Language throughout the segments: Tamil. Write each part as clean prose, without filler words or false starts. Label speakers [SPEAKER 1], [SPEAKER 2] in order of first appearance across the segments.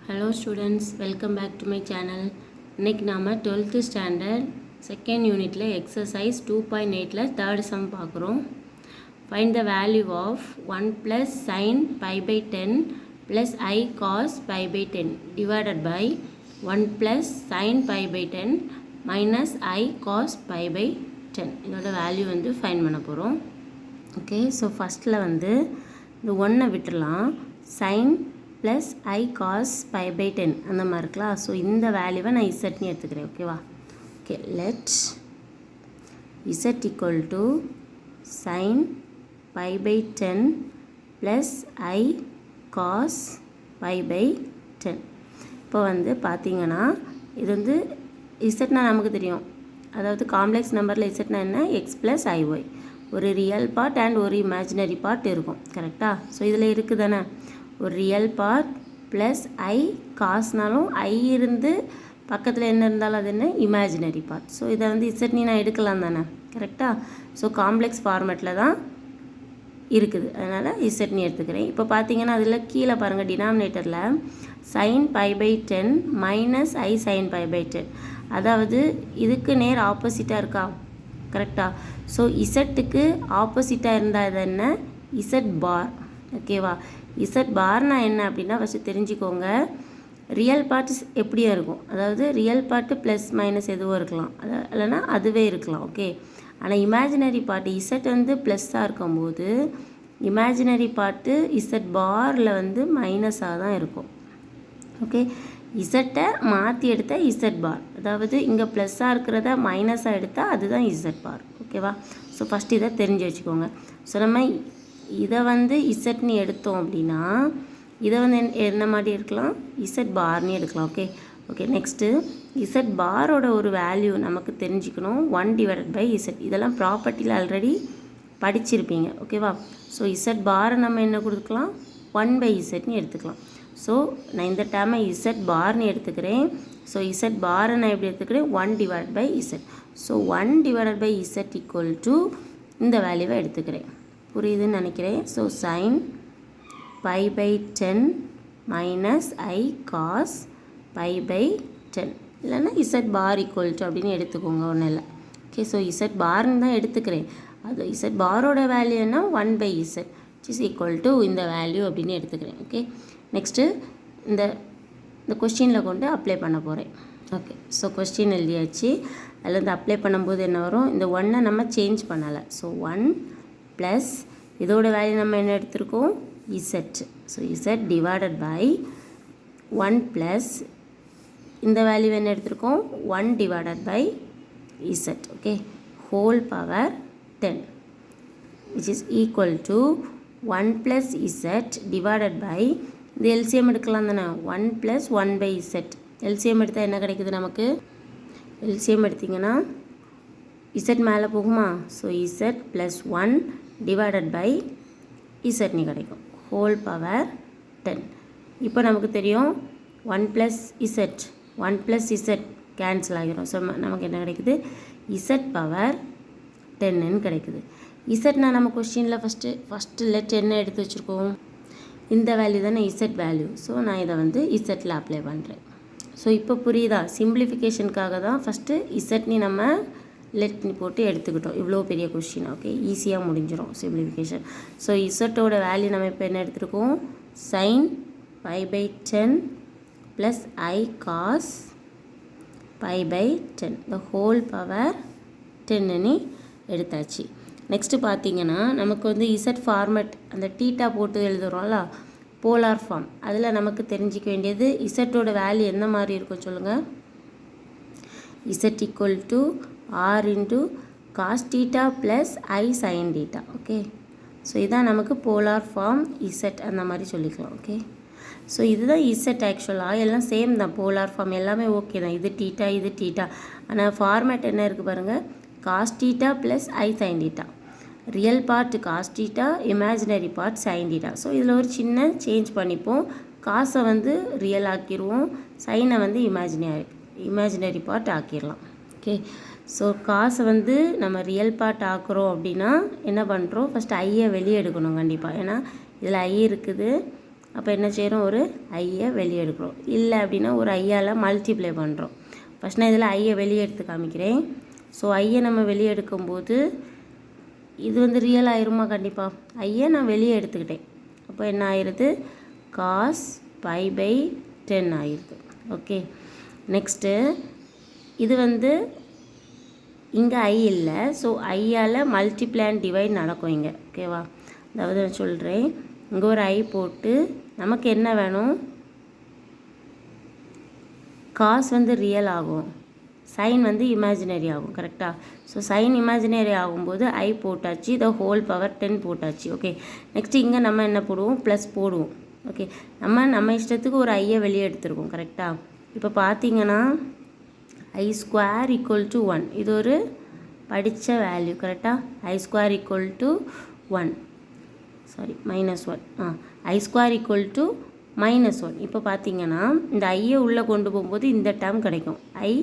[SPEAKER 1] Hello students, welcome back to my channel. இன்னைக்கு நாம 12th standard second unitல exercise 2.8ல third sum பார்க்குறோம். Find the value of 1 plus sin pi by 10 plus I cos pi by 10 divided by 1 plus sin pi by 10 minus I cos pi by 10. இதோட வேல்யூ வந்து ஃபைண்ட் பண்ண போகிறோம். ஓகே, ஸோ ஃபஸ்ட்டில் வந்து இந்த 1 விட்டுடலாம். sin plus I cos pi by 10 அந்த மாதிரி இருக்கலாம். ஸோ இந்த வேல்யூவை நான் இசட்னு எடுத்துக்கிறேன். ஓகேவா? Okay, let Z equal to sin pi by 10 plus I cos pi by 10. இப்போ வந்து பார்த்தீங்கன்னா இது வந்து இசட்னா நமக்கு தெரியும், அதாவது காம்ப்ளெக்ஸ் நம்பரில் இசட்னா என்ன, எக்ஸ் ப்ளஸ் ஐஒய். ஒரு ரியல் பார்ட் அண்ட் ஒரு இமேஜினரி பார்ட் இருக்கும். கரெக்டாக? ஸோ இதில் இருக்குது தானே, ஒரு ரியல் பார்ட் ப்ளஸ் ஐ காசுனாலும் ஐ இருந்து பக்கத்தில் என்ன இருந்தாலும் அது என்ன, இமேஜினரி பார்ட். ஸோ இதை வந்து இசட்னி நான் எடுக்கலாம் தானே. கரெக்டாக? ஸோ காம்ப்ளெக்ஸ் ஃபார்மேட்டில் தான் இருக்குது, அதனால் இசட்னி எடுத்துக்கிறேன். இப்போ பார்த்தீங்கன்னா அதில் கீழே பாருங்கள், டினாமினேட்டரில் sin pi by 10 minus I sin pi by 10, அதாவது இதுக்கு நேர் ஆப்போசிட்டாக இருக்கா. கரெக்டாக? ஸோ இசட்டுக்கு ஆப்போசிட்டாக இருந்தால் அது என்ன, இசட் பார். ஓகேவா? இசட் பார்னா என்ன அப்படின்னா ஃபஸ்ட்டு தெரிஞ்சுக்கோங்க. ரியல் பார்ட் எப்படியும் இருக்கும், அதாவது ரியல் பார்ட்டு ப்ளஸ் மைனஸ் எதுவும் இருக்கலாம், இல்லைனா அதுவே இருக்கலாம். ஓகே, ஆனால் இமேஜினரி பார்ட்டு இசட் வந்து ப்ளஸ்ஸாக இருக்கும்போது இமேஜினரி பார்ட்டு இசட் பாரில் வந்து மைனஸாக தான் இருக்கும். ஓகே, இசட்டை மாற்றி எடுத்தால் இசட் பார், அதாவது இங்கே ப்ளஸ்ஸாக இருக்கிறத மைனஸாக எடுத்தால் அதுதான் இசட் பார். ஓகேவா? ஸோ ஃபஸ்ட்டு இதை தெரிஞ்சு வச்சுக்கோங்க. ஸோ நம்ம இதை வந்து இசட்னு எடுத்தோம் அப்படின்னா இதை வந்து என்ன மாதிரி இருக்கலாம், இசட் பார்னு எடுக்கலாம். ஓகே ஓகே நெக்ஸ்ட்டு இசட் பாரோட ஒரு வேல்யூ நமக்கு தெரிஞ்சுக்கணும், 1 டிவைடட் பை இசட். இதெல்லாம் ப்ராப்பர்ட்டியில் ஆல்ரெடி படிச்சிருப்பீங்க. ஓகேவா? ஸோ இசட் பாரை நம்ம என்ன கொடுத்துக்கலாம், 1 பை இசட்னு எடுத்துக்கலாம். ஸோ நான் இந்த டேமை இசட் பார்னு எடுத்துக்கிறேன். ஸோ இசட் பாரை நான் எப்படி எடுத்துக்கிறேன், 1 divide by Z. So 1 divided by Z equal to இந்த வேல்யூவை எடுத்துக்கிறேன். புரியுதுன்னு நினைக்கிறேன். So sin pi by 10 minus i cos pi by 10, இல்லைன்னா இசட் பார் ஈக்குவல் டு அப்படின்னு எடுத்துக்கோங்க, ஒன்றும் இல்லை. ஓகே, ஸோ இசட் பார்னு தான் எடுத்துக்கிறேன். அது இசட் பாரோட வேல்யூ என்ன, 1 by Z is equal to இந்த வேல்யூ அப்படின்னு எடுத்துக்கிறேன். ஓகே, நெக்ஸ்ட்டு இந்த கொஸ்டினில் கொண்டு அப்ளை பண்ண போகிறேன். ஓகே, ஸோ கொஸ்டின் எழுதியாச்சு. அதில் வந்து அப்ளை பண்ணும்போது என்ன வரும், இந்த 1 நம்ம சேஞ்ச் பண்ணலை. ஸோ 1 ப்ளஸ் இதோட வேல்யூ நம்ம என்ன எடுத்திருக்கோம், Z. So Z divided by 1 plus இந்த வேல்யூ என்ன எடுத்திருக்கோம், 1 divided by Z. Okay, whole power 10 which is equal to 1 plus z divided by, இந்த எல்சிஎம் எடுக்கலாம் தானே, 1 plus 1 by z. எல்சிஎம் எடுத்தால் என்ன கிடைக்குது நமக்கு, எல்சிஎம் எடுத்திங்கன்னா z மேலே போகுமா. So z plus 1 divided by இசட்னு கிடைக்கும், ஹோல் பவர் 10. இப்போ நமக்கு தெரியும் 1 plus Z 1 plus Z cancel ஆகிரும். ஸோ நமக்கு என்ன கிடைக்குது, இசட் பவர் 10ன்னு கிடைக்குது. இசட்னா நம்ம கொஸ்டினில் ஃபஸ்ட்டு லெட் என்ன எடுத்து வச்சுருக்கோம், இந்த வேல்யூ தானே இசட் வேல்யூ. ஸோ நான் இதை வந்து இசட்டில் அப்ளை பண்ணுறேன். ஸோ இப்போ புரியுதா, சிம்பிளிஃபிகேஷனுக்காக தான் ஃபஸ்ட்டு இசட்னி நம்ம லெட்னி போட்டு எடுத்துக்கிட்டோம். இவ்வளோ பெரிய கொஸ்டின். ஓகே, ஈஸியாக முடிஞ்சிடும் சிம்பிளிஃபிகேஷன். ஸோ இசட்டோட வேல்யூ நம்ம இப்போ என்ன எடுத்துருக்கோம், sin pi by 10 plus i cos pi by 10 the whole power 10ன்னு எடுத்தாச்சு. நெக்ஸ்ட்டு பார்த்தீங்கன்னா நமக்கு வந்து இசட் ஃபார்மேட் அந்த டீட்டா போட்டு எழுதுகிறோம்ல, போலார் ஃபார்ம், அதில் நமக்கு தெரிஞ்சிக்க வேண்டியது இசட்டோட வேல்யூ என்ன மாதிரி இருக்கும் சொல்லுங்கள், Z equal to R into cos theta plus I sine theta. Okay, so இதுதான் நமக்கு போலார் ஃபார்ம் இசட், அந்த மாதிரி சொல்லிக்கலாம். ஓகே, ஸோ இதுதான் இசட். ஆக்சுவலாக எல்லாம் சேம் தான், போலார் ஃபார்ம் எல்லாமே ஓகே தான். இது டீட்டா இது டீட்டா, ஆனால் ஃபார்மேட் என்ன இருக்குது பாருங்கள், காஸ் டீட்டா ப்ளஸ் ஐ sine theta. Real part cos theta, imaginary part sine theta. So இதில் ஒரு சின்ன சேஞ்ச் பண்ணிப்போம், காசை வந்து ரியல் ஆக்கிடுவோம், சைனை வந்து இமேஜினரி பார்ட் ஆக்கிடலாம். ஓகே, ஸோ காசை வந்து நம்ம ரியல் பார்ட் ஆக்குறோம் அப்படின்னா என்ன பண்ணுறோம், ஃபஸ்ட்டு ஐயை வெளியே எடுக்கணும் கண்டிப்பாக. ஏன்னா இதில் ஐ இருக்குது, அப்போ என்ன செய்கிறோம், ஒரு ஐயை வெளியே எடுக்கிறோம். இல்லை அப்படின்னா ஒரு ஐயால் மல்டிப்ளை பண்ணுறோம். ஃபஸ்ட் நான் இதில் ஐயை வெளியே எடுத்து காமிக்கிறேன். ஸோ ஐயை நம்ம வெளியே எடுக்கும்போது இது வந்து ரியல் ஆயிருமா? கண்டிப்பாக ஐயை நான் வெளியே எடுத்துக்கிட்டேன். அப்போ என்ன ஆயிடுது, cos π/10 ஆயிடுது. ஓகே, நெக்ஸ்ட்டு இது வந்து இங்கே ஐ இல்லை. ஸோ ஐயால் மல்டிப்ளை அண்ட் டிவைட் நடக்கும் இங்கே. ஓகேவா, அதாவது நான் சொல்கிறேன், இங்கே ஒரு ஐ போட்டு நமக்கு என்ன வேணும், காஸ் வந்து ரியல் ஆகும், சைன் வந்து இமேஜினரி ஆகும். கரெக்டாக? ஸோ சைன் இமேஜினரி ஆகும்போது ஐ போட்டாச்சு, த ஹோல் பவர் 10 போட்டாச்சு. ஓகே, நெக்ஸ்ட்டு இங்கே நம்ம என்ன போடுவோம், ப்ளஸ் போடுவோம். ஓகே, நம்ம இஷ்டத்துக்கு ஒரு ஐயை வெளியே எடுத்துருக்கோம். கரெக்டாக? இப்போ பார்த்தீங்கன்னா I² = 1. இது ஒரு படித்த வேல்யூ. கரெக்டாக? I² = 1, sorry -1. I² = -1. இப்போ பார்த்தீங்கன்னா இந்த ஐயை உள்ளே கொண்டு போகும்போது இந்த டேர்ம் கிடைக்கும், I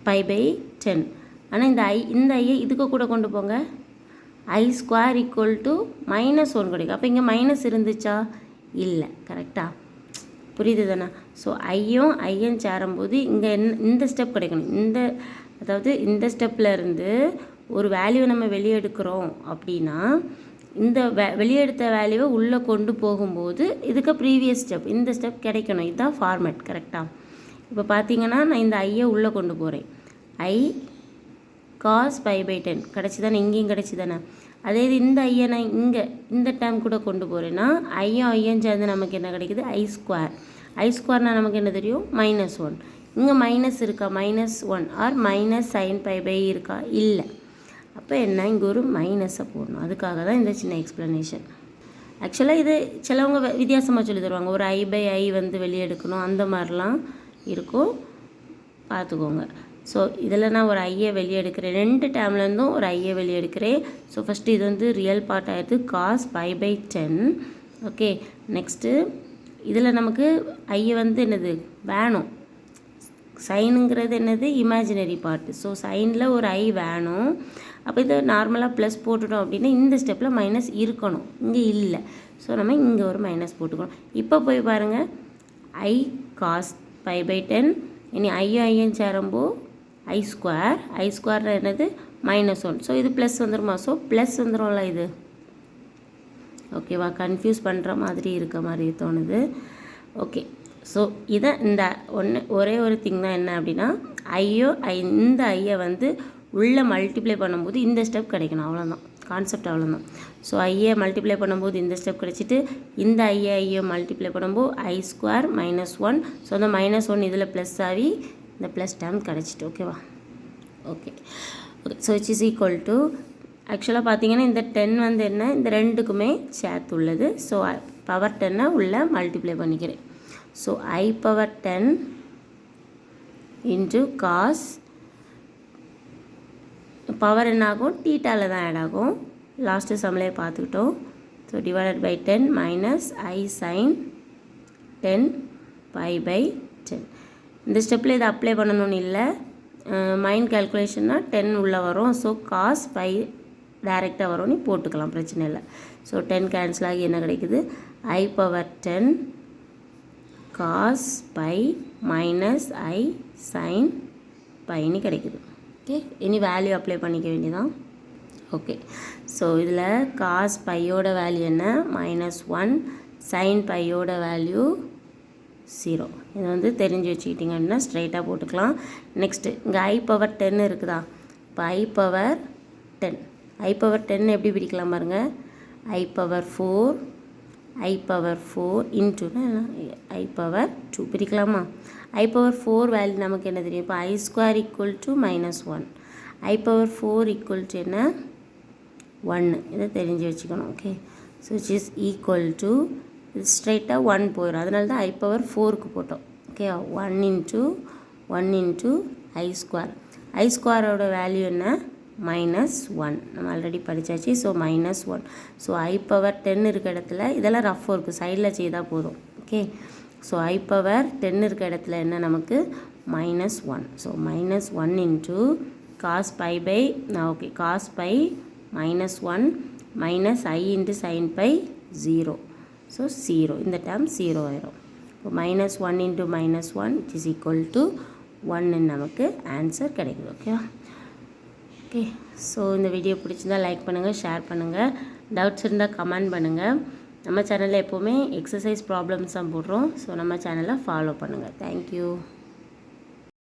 [SPEAKER 1] π/10. ஆனால் இந்த ஐயை இதுக்கு கூட கொண்டு போங்க, I² = -1 கிடைக்கும். அப்போ இங்கே மைனஸ் இருந்துச்சா? இல்லை. கரெக்டாக? புரியுது தானே? ஸோ ஐயும் சேரும்போது இங்கே இந்த ஸ்டெப் கிடைக்கணும். அதாவது இந்த ஸ்டெப்பில் இருந்து ஒரு வேல்யூவை நம்ம வெளியே எடுக்கிறோம் அப்படின்னா இந்த வெளியே எடுத்த வேல்யூவை உள்ளே கொண்டு போகும்போது இதுக்கு ப்ரீவியஸ் ஸ்டெப், இந்த ஸ்டெப் கிடைக்கணும். இதுதான் ஃபார்மேட். கரெக்டாக? இப்போ பார்த்தீங்கன்னா நான் இந்த ஐயை உள்ளே கொண்டு போகிறேன். I cos π/10 கிடச்சி தானே, இங்கேயும் கிடச்சி தானே. அதே இது இந்த ஐயை நான் இங்கே இந்த டைம் கூட கொண்டு போகிறேன்னா ஐயும் சேர்ந்து நமக்கு என்ன கிடைக்குது, I². நமக்கு என்ன தெரியும், -1. இங்கே மைனஸ் இருக்கா, -1 ஆர் -sin π/, இருக்கா? இல்லை. அப்போ என்ன, இங்கே ஒரு மைனஸை போடணும். அதுக்காக தான் இந்த சின்ன எக்ஸ்ப்ளனேஷன். ஆக்சுவலாக இது சிலவங்க வித்தியாசமாக சொல்லி தருவாங்க, ஒரு I/I வந்து வெளியே எடுக்கணும், அந்த மாதிரிலாம் இருக்கும், பார்த்துக்கோங்க. ஸோ இதில் நான் ஒரு ஐயை வெளியே எடுக்கிறேன், 2 டேர்ம்லேருந்தும் ஒரு ஐயை வெளியே எடுக்கிறேன். ஸோ ஃபஸ்ட்டு இது வந்து ரியல் பார்ட் ஆகிடுது, cos π/10. ஓகே, நெக்ஸ்ட்டு இதில் நமக்கு ஐயை வந்து என்னது வேணும், சைனுங்கிறது என்னது, இமேஜினரி பார்ட்டு. ஸோ சைனில் ஒரு ஐ வேணும். அப்போ இதை நார்மலாக ப்ளஸ் போட்டுட்டோம் அப்படின்னா இந்த ஸ்டெப்பில் மைனஸ் இருக்கணும், இங்கே இல்லை. ஸோ நம்ம இங்கே ஒரு மைனஸ் போட்டுக்கணும். இப்போ போய் பாருங்கள், I cos π/10. இனி ஐயும் சேரும்போ I² என்னது, -1. ஸோ இது ப்ளஸ் வந்துடுமா? ஸோ ப்ளஸ் வந்துடும்ல இது. ஓகேவா? கன்ஃபியூஸ் பண்ணுற மாதிரி இருக்க மாதிரி தோணுது. ஓகே, ஸோ இதை இந்த ஒரே ஒரு திங் தான் என்ன அப்படின்னா, இந்த ஐயை வந்து உள்ளே மல்டிப்ளை பண்ணும்போது இந்த ஸ்டெப் கிடைக்கணும். அவ்வளோதான் கான்செப்ட், அவ்வளோதான். ஸோ ஐயை மல்டிப்ளை பண்ணும்போது இந்த ஸ்டெப் கிடைச்சிட்டு இந்த ஐயை மல்டிப்ளை பண்ணும்போது I² -1. ஸோ அந்த -1 இதில் ப்ளஸ் ஆகி இந்த ப்ளஸ் டேர்ம் கிடச்சிட்டு. ஓகேவா? Okay. So it's is equal to, ஆக்சுவலாக பார்த்தீங்கன்னா இந்த 10 வந்து என்ன, இந்த ரெண்டுக்குமே சேர்த்து உள்ளது. ஸோ பவர் 10 உள்ளே மல்டிப்ளை பண்ணிக்கிறேன். So I/10 into cos, power என்ன ஆகும், தீட்டாவில் தான் ஆட் ஆகும், லாஸ்ட்டு சம்மிலே பார்த்துக்கிட்டோம். So /10 minus I sin 10 π/10. இந்த ஸ்டெப்பில் இதை அப்ளை பண்ணணும்னு இல்லை, மைண்ட் கேல்குலேஷன்னா 10 உள்ளே வரும். ஸோ cos π டைரெக்டாக வரும், நீ போட்டுக்கலாம், பிரச்சனை இல்லை. ஸோ 10 கேன்சல் ஆகி என்ன கிடைக்குது, I/10 cos π minus I sin πன்னு கிடைக்குது. ஓகே, இனி வேல்யூ அப்ளை பண்ணிக்க வேண்டியதான். ஓகே, ஸோ இதில் cos πயோட வேல்யூ என்ன, -1, sin πயோட வேல்யூ 0. இதை வந்து தெரிஞ்சு வச்சுக்கிட்டிங்க அப்படின்னா ஸ்ட்ரைட்டாக போட்டுக்கலாம். நெக்ஸ்ட்டு இங்கே I/10 இருக்குதா, இப்போ I/10 எப்படி பிடிக்கலாம் பாருங்கள், I/4 இன்ட்டுனா I/2 பிரிக்கலாமா? I/4 வேல்யூ நமக்கு என்ன தெரியும், இப்போ I² = -1, I/4 என்ன, 1. இதை தெரிஞ்சு வச்சுக்கணும். Okay, so it is equal to, இது ஸ்ட்ரைட்டாக 1 போயிடும், அதனால தான் I/4க்கு போட்டோம். ஓகே, 1 இன்ட்டு I²ஓட வேல்யூ என்ன, -1. நம்ம ஆல்ரெடி படித்தாச்சு. ஸோ -1. ஸோ I/10 இருக்க இடத்துல இதெல்லாம் ரஃப் ஒர்க்கு, சைடில் செய்தால் போதும். ஓகே, ஸோ I/10 இருக்க இடத்துல என்ன நமக்கு, -1. So -1 into cos π okay, cos π -1 minus I into sin π 0. So 0 இந்த டேர்ம் 0 ஆயிரும். இப்போ -1 × -1 இஸ் ஈக்குவல் டு 1 நமக்கு ஆன்சர் கிடைக்குது. Okay okay. ஸோ இந்த வீடியோ பிடிச்சிருந்தா லைக் பண்ணுங்கள், ஷேர் பண்ணுங்கள், டவுட்ஸ் இருந்தால் கமெண்ட் பண்ணுங்கள். நம்ம சேனலில் எப்போவுமே எக்ஸசைஸ் ப்ராப்ளம்ஸ் தான் போடுறோம். ஸோ நம்ம சேனலை ஃபாலோ பண்ணுங்கள். தேங்க்யூ.